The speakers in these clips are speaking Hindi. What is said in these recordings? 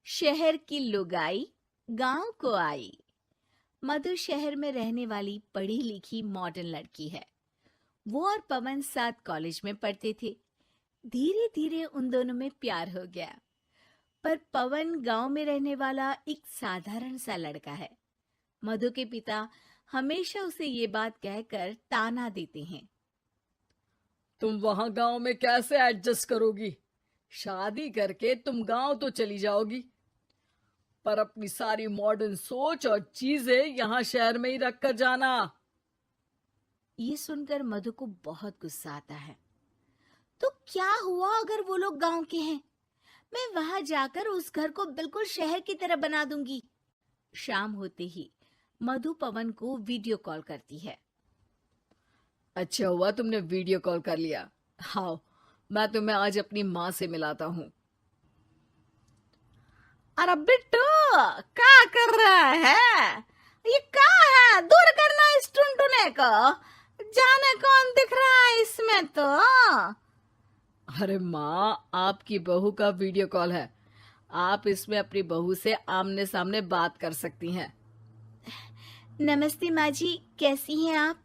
शहर की लुगाई गांव को आई। मधु शहर में रहने वाली पढ़ी लिखी मॉडर्न लड़की है। वो और पवन साथ कॉलेज में पढ़ते थे। धीरे धीरे उन दोनों में प्यार हो गया। पर पवन गांव में रहने वाला एक साधारण सा लड़का है। मधु के पिता हमेशा उसे ये बात कहकर ताना देते हैं। तुम वहां गांव में कैसे एडजस्ट करोगी? शादी करके तुम गांव तो चली जाओगी, पर अपनी सारी मॉडर्न सोच और चीजें यहाँ शहर में ही रख कर जाना। ये सुनकर मधु को बहुत गुस्सा आता है। तो क्या हुआ अगर वो लोग गांव के हैं? मैं वहां जाकर उस घर को बिल्कुल शहर की तरह बना दूंगी। शाम होते ही मधु पवन को वीडियो कॉल करती है। अच्छा हुआ तुमने वीडियो कॉल कर लिया। हाँ, मैं तुम्हें आज अपनी माँ से मिलाता हूँ। अरे बिट्टू, क्या कर रहा है? ये क्या है? दूर करना इस टुनटुने को। जाने कौन दिख रहा है इसमें तो। अरे माँ, आपकी बहू का वीडियो कॉल है। आप इसमें अपनी बहू से आमने सामने बात कर सकती हैं। नमस्ते माँ जी, कैसी हैं आप?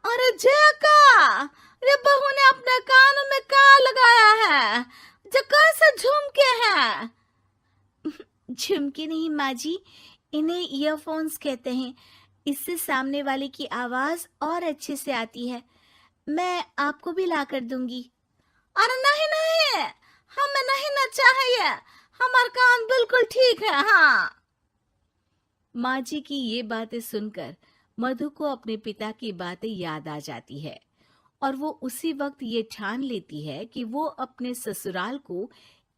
अरे जका, ये बहू ने अपने कानों में क्या लगाया है? जो कैसे झुमके हैं? झुमके नहीं माँ जी, इन्हें ईयरफोन्स कहते हैं। इससे सामने वाले की आवाज और अच्छे से आती है। मैं आपको भी ला कर दूंगी। अरे नहीं नहीं, हमें नहीं ना चाहिए। हमारे कान बिल्कुल ठीक है। हाँ। माँ जी की ये बातें सुनकर मधु को अपने पिता की बातें याद आ जाती है और वो उसी वक्त ये ठान लेती है कि वो अपने ससुराल को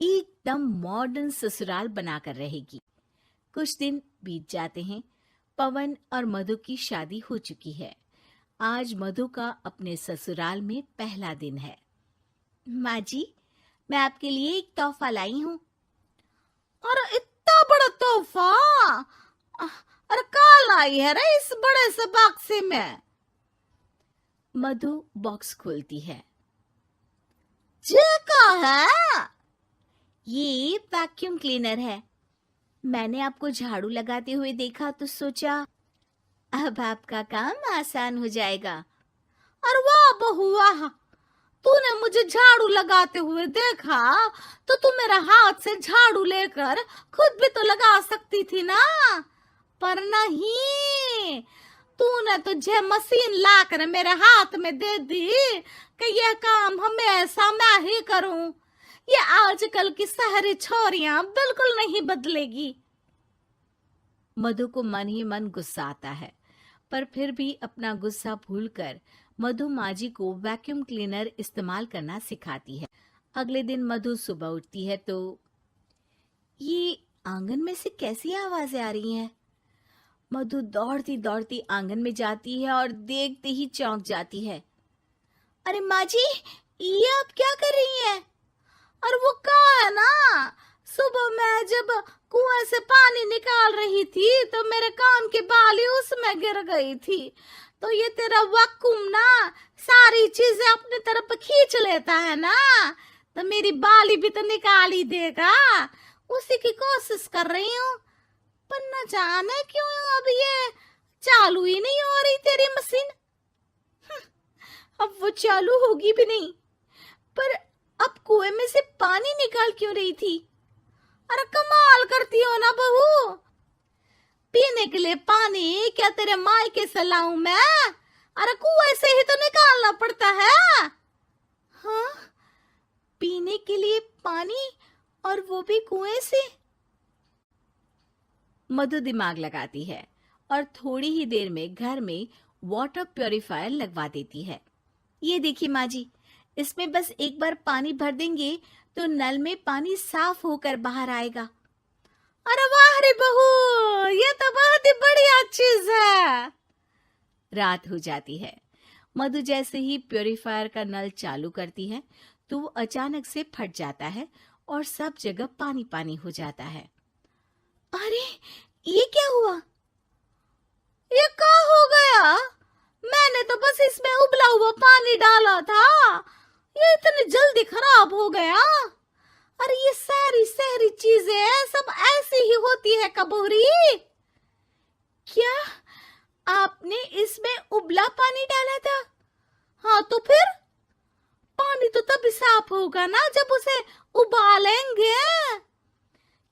एकदम मॉडर्न ससुराल बनाकर रहेगी। कुछ दिन बीत जाते हैं। पवन और मधु की शादी हो चुकी है। आज मधु का अपने ससुराल में पहला दिन है। माँ जी, मैं आपके लिए एक तोहफा लाई हूँ। अरे इतना बड़ा तोहफा! अरे क्या लाई है रे इस बड़े से बक्से में? मधु बॉक्स खोलती है। ये क्या है? ये वैक्यूम क्लीनर है। मैंने आपको झाड़ू लगाते हुए देखा तो सोचा अब आपका काम आसान हो जाएगा। अरे वाह बहू वाह, तूने मुझे झाड़ू लगाते हुए देखा तो तू मेरा हाथ से झाड़ू लेकर खुद भी तो लगा सकती थी ना। पर नहीं, तूने तो जे मशीन लाकर मेरे हाथ में दे दी कि यह काम हमेशा मैं ही करूं। ये आजकल की शहरी छोरियां बिल्कुल नहीं बदलेगी। मधु को मन ही मन गुस्सा आता है, पर फिर भी अपना गुस्सा भूलकर मधु माजी को वैक्यूम क्लीनर इस्तेमाल करना सिखाती है। अगले दिन मधु सुबह उठती है तो ये आंगन में से कैसी आवाजें आ रही हैं? मधु दौड़ती दौड़ती आंगन में जाती है और देखते ही चौंक जाती है। अरे माँ जी, ये आप क्या कर रही हैं? और वो कहा है ना, सुबह मैं जब कुएं से पानी निकाल रही थी तो मेरे कान की बाली उसमें गिर गई थी। तो ये तेरा वैक्यूम ना सारी चीजें अपनी तरफ खींच लेता है ना, तो मेरी बाली भी तो निकाल ही देगा। उसी की कोशिश कर रही हूँ, पर न जाने क्यों अब ये चालू ही नहीं हो रही तेरी मशीन। अब वो चालू होगी भी नहीं। पर अब कुएं में से पानी निकाल क्यों रही थी? अरे कमाल करती हो ना बहू। पीने के लिए पानी क्या तेरे मायके से लाऊं मैं? अरे कुएं से ही तो निकालना पड़ता है। हाँ, पीने के लिए पानी, और वो भी कुएं से। मधु दिमाग लगाती है और थोड़ी ही देर में घर में वाटर प्यूरिफायर लगवा देती है। ये देखिए माँ जी, इसमें बस एक बार पानी भर देंगे तो नल में पानी साफ होकर बाहर आएगा। अरे वाह रे बहू, ये तो बहुत ही बढ़िया चीज है। रात हो जाती है। मधु जैसे ही प्यूरिफायर का नल चालू करती है तो वो अचानक से फट जाता है और सब जगह पानी पानी हो जाता है। अरे ये क्या हुआ? ये क्या हो गया? मैंने तो बस इसमें उबला हुआ पानी डाला था, ये इतनी जल्दी खराब हो गया। अरे ये सारी शहरी चीजें सब ऐसी ही होती है कबूरी। क्या आपने इसमें उबला पानी डाला था? हाँ तो फिर पानी तो तभी साफ होगा ना जब उसे उबालेंगे।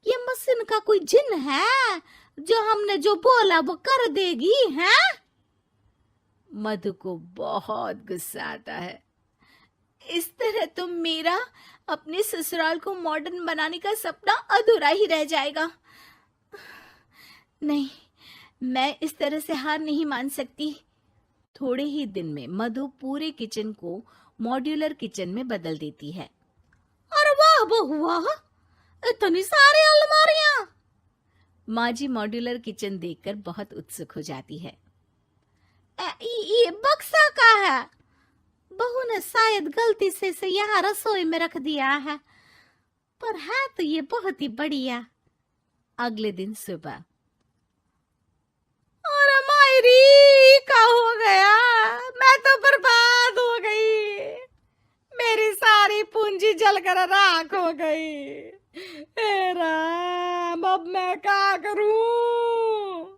ये मशीन का कोई जिन है जो हमने जो बोला वो कर देगी है? मधु को बहुत गुस्सा आता है। इस तरह तो मेरा अपने ससुराल को मॉडर्न बनाने का सपना अधूरा ही रह जाएगा। नहीं, मैं इस तरह से हार नहीं मान सकती। थोड़े ही दिन में मधु पूरे किचन को मॉड्यूलर किचन में बदल देती है। अरे वाह बहुआ, इतनी सारी अलमारियां! माँ जी मॉड्यूलर किचन देखकर बहुत उत्सुक हो जाती है। ये बक्सा का है। बहू ने शायद गलती से इसे यहाँ रसोई में रख दिया है, पर है तो ये बहुत ही बढ़िया। अगले दिन सुबह, अरे मायरी क्या हो गया? मैं तो बर्बाद हो गई। मेरी सारी पूंजी जलकर राख हो गई। हे राम, अब मैं क्या करूं?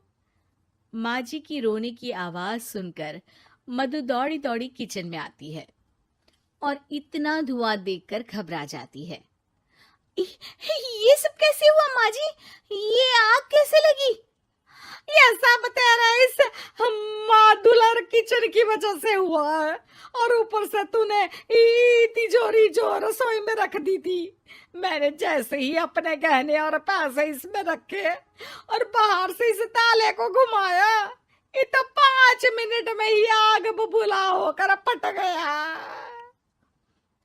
माँ जी की रोने की आवाज सुनकर मधु दौड़ी दौड़ी किचन में आती है और इतना धुआं देखकर घबरा जाती है। ये सब कैसे हुआ माँ जी? ये आग कैसे लगी? ये सब तेरा इस मॉड्यूलर किचन की वजह से हुआ है, और ऊपर से तूने तिजोरी जो रसोई में रख दी थी, मैंने जैसे ही अपने गहने और पैसे इसमें रखे और बाहर से इस ताले को घुमाया, ये तो 5 मिनट में ही आग बबूला होकर फट गया।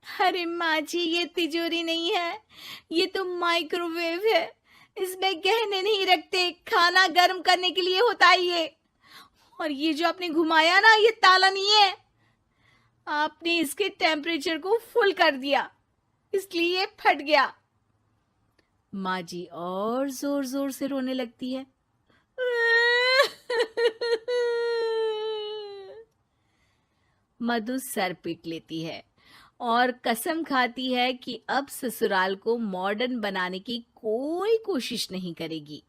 अरे माँ जी, ये तिजोरी नहीं है, ये तो माइक्रोवेव है। इसमें गहने नहीं रखते, खाना गर्म करने के लिए होता है ये। और ये जो आपने घुमाया ना, ये ताला नहीं है, आपने इसके टेम्परेचर को फुल कर दिया, इसलिए ये फट गया। माँ जी और जोर जोर से रोने लगती है। मधु सर पीट लेती है और कसम खाती है कि अब ससुराल को मॉडर्न बनाने की कोई कोशिश नहीं करेगी।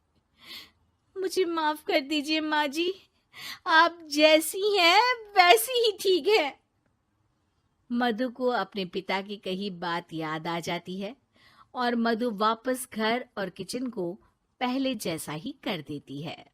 मुझे माफ कर दीजिए माँ जी, आप जैसी हैं वैसी ही ठीक है। मधु को अपने पिता की कही बात याद आ जाती है और मधु वापस घर और किचन को पहले जैसा ही कर देती है।